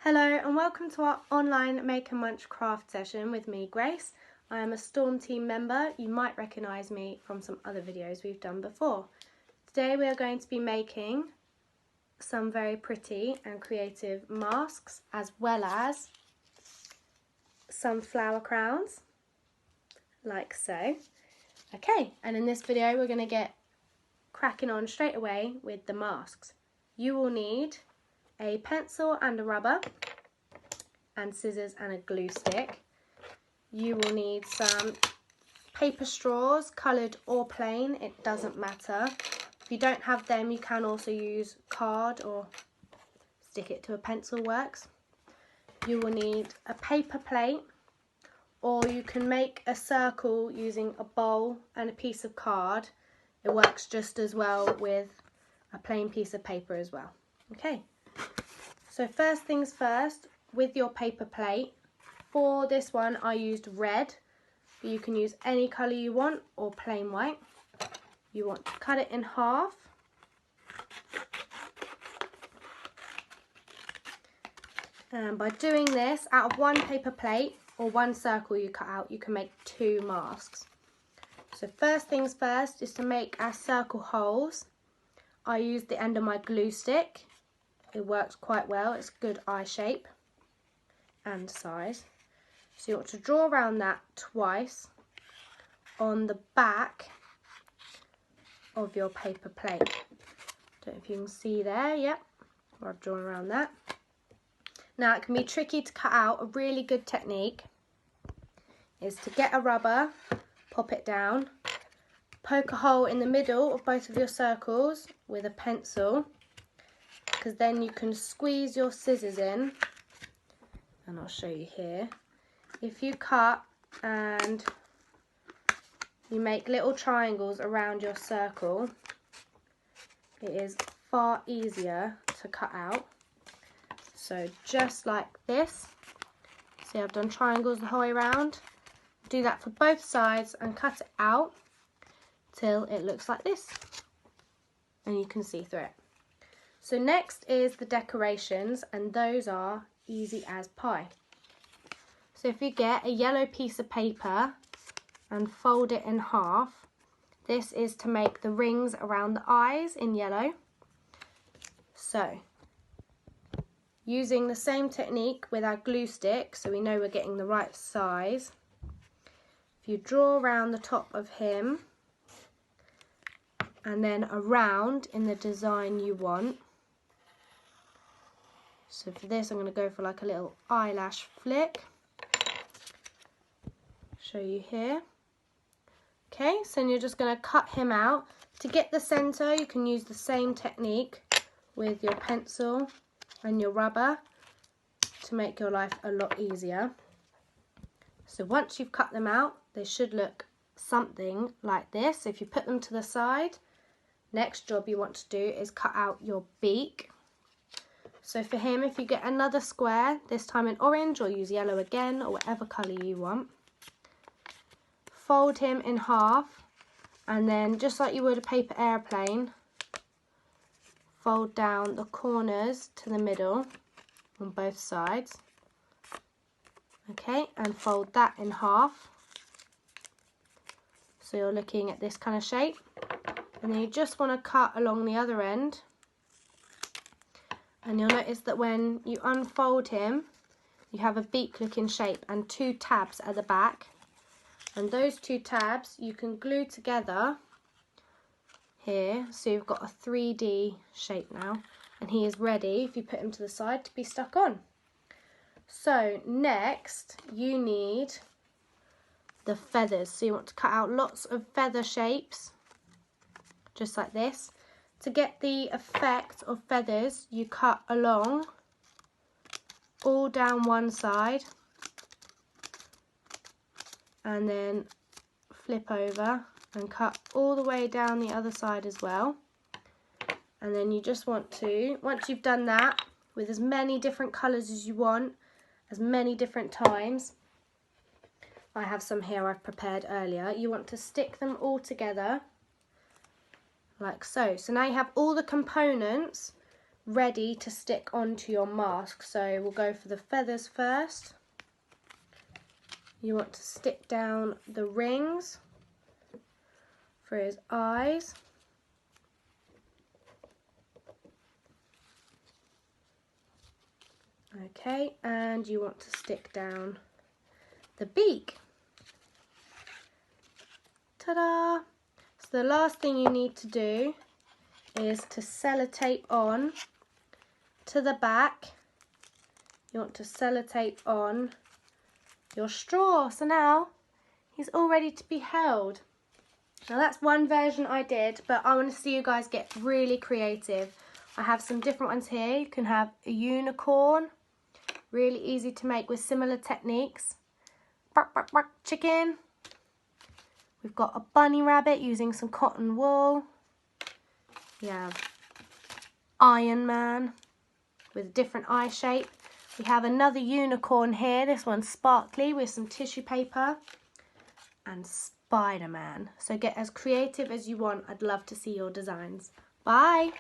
Hello and welcome to our online Make and Munch craft session with me, Grace. I am a Storm team member. You might recognise me from some other videos we've done before. Today we are going to be making some very pretty and creative masks as well as some flower crowns, like so. Okay, and in this video we're going to get cracking on straight away with the masks. You will need a pencil and a rubber and scissors and a glue stick. You will need some paper straws, coloured or plain, it doesn't matter. If you don't have them you can also use card or stick it to a pencil works. You will need a paper plate, or you can make a circle using a bowl and a piece of card. It works just as well with a plain piece of paper as well. Okay. So first things first, with your paper plate, for this one I used red, but you can use any colour you want or plain white. You want to cut it in half. And by doing this, out of one paper plate or one circle you cut out, you can make two masks. So first things first is to make our circle holes. I used the end of my glue stick. It works quite well, it's good eye shape and size. So you want to draw around that twice on the back of your paper plate. Don't know if you can see there, yep, I've drawn around that. Now it can be tricky to cut out. A really good technique is to get a rubber, pop it down, poke a hole in the middle of both of your circles with a pencil, because then you can squeeze your scissors in, and I'll show you here. If you cut and you make little triangles around your circle, it is far easier to cut out. So just like this, see I've done triangles the whole way around. Do that for both sides and cut it out till it looks like this, and you can see through it. So next is the decorations, and those are easy as pie. So if you get a yellow piece of paper and fold it in half, this is to make the rings around the eyes in yellow. So using the same technique with our glue stick, so we know we're getting the right size, if you draw around the top of him and then around in the design you want. So for this I'm going to go for like a little eyelash flick. Show you here. Okay, so you're just going to cut him out. To get the centre you can use the same technique with your pencil and your rubber to make your life a lot easier. So once you've cut them out, they should look something like this. If you put them to the side, next job you want to do is cut out your beak. So for him, if you get another square, this time in orange, or use yellow again, or whatever colour you want, fold him in half, and then just like you would a paper airplane, fold down the corners to the middle on both sides. Okay, and fold that in half. So you're looking at this kind of shape. And then you just want to cut along the other end. And you'll notice that when you unfold him, you have a beak looking shape and two tabs at the back. And those two tabs you can glue together here, so you've got a 3D shape now. And he is ready, if you put him to the side, to be stuck on. So next you need the feathers. So you want to cut out lots of feather shapes, just like this. To get the effect of feathers, you cut along, all down one side, and then flip over and cut all the way down the other side as well. And then you just want to, once you've done that, with as many different colours as you want, as many different times, I have some here I've prepared earlier, you want to stick them all together like so. So now you have all the components ready to stick onto your mask. So we'll go for the feathers first. You want to stick down the rings for his eyes. Okay, and you want to stick down the beak. Ta-da! So the last thing you need to do is to sellotape on to the back. You want to sellotape on your straw. So now he's all ready to be held. Now that's one version I did, but I want to see you guys get really creative. I have some different ones here. You can have a unicorn, really easy to make with similar techniques. Bark, bark, bark, chicken. We've got a bunny rabbit using some cotton wool. We have Iron Man with a different eye shape. We have another unicorn here. This one's sparkly with some tissue paper. And Spider-Man. So get as creative as you want. I'd love to see your designs. Bye!